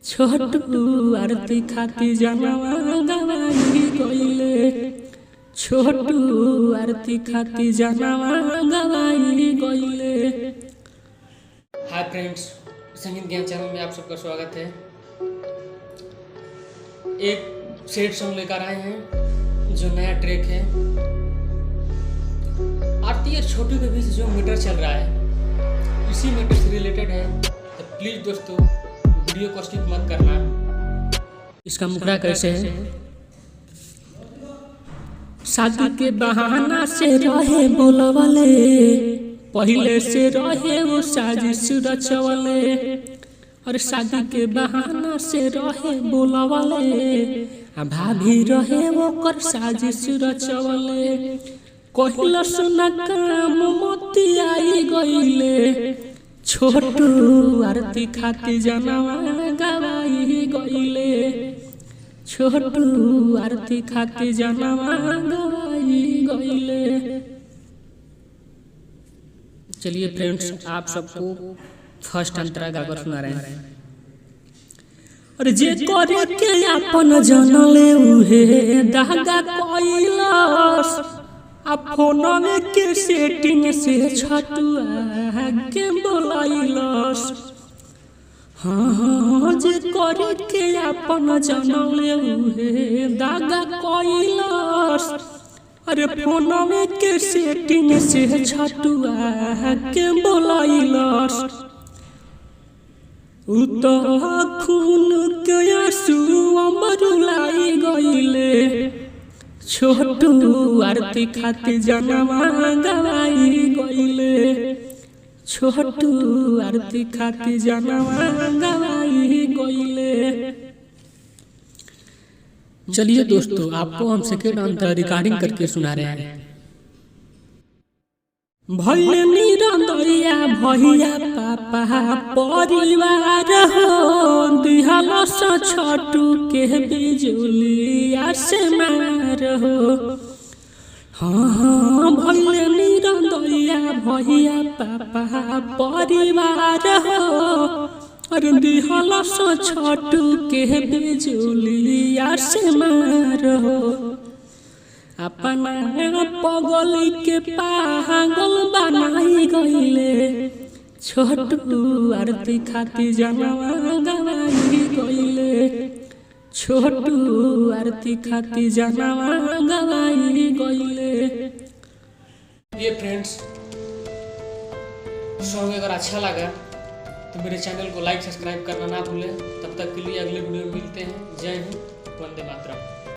छोटू आरती खाती जनवा गवाई गइले। छोटू आरती खाती जनवा गवाई गइले। हाय फ्रेंड्स, संगीत ज्ञान चैनल में आप सबका स्वागत है। एक सैड सॉन्ग लेकर आए हैं जो नया ट्रैक है। आरती और छोटू के बीच जो मैटर चल रहा है इसी मैटर से रिलेटेड है, तो प्लीज दोस्तों वीडियो को स्किप मत करना। इसका मुखड़ा कैसे है? शादी के बहाना से रहे बोलवले, पहले से रहे वो साजिश रचवले। और शादी के बहाना से रहे बोलवले, भाभी रहे वो कर साजिश रचवले। कहल सुना काम मोती आई गइले। छोटू आरती खाती जनवा गवाई गइले। छोटू आरती खाती जनवा गवाई गइले। चलिए फ्रेंड्स, आप सबको फर्स्ट अंतरा गाकर सुना रहे हैं। और जे करे के अपन जनले उहे दागा कइलस। अब फोनवे के सेटिंग से छटुआ के बोलाइलस। हाँ जे करे के अपन जनले उहे दागा कइलस। अरे फोनवे के सेटिंग से छटुआ के बोलाइलस। उ तो खून के आंसू अमरुलाई गइले। छोटू आरती खाती जनवा गवाई गइले। छोटू आरती खाती जनवा गवाई गइले। चलिए दोस्तों, आपको हम सेकेंड अंतर रिकॉर्डिंग करके सुना रहे हैं। भैया निरंदरिया भैया पापा परिवार हो, दिहलस छोटू के बिजुलिया से मार हो। हाँ भैया निरंदरिया भैया पापा परिवार हो, और दिहलस छोटू के बिजुलिया से मार हो। अपना पगली के पागल बनाई गइले। छोटू आरती खाती जनवा गवाई गइले। छोटू आरती खाती जनवा गवाई गइले। ये फ्रेंड्स, सॉन्ग अगर अच्छा लगा तो मेरे चैनल को लाइक सब्सक्राइब करना ना भूलें। तब तक के लिए अगले वीडियो में मिलते हैं। जय हिंद, वंदे मातरम।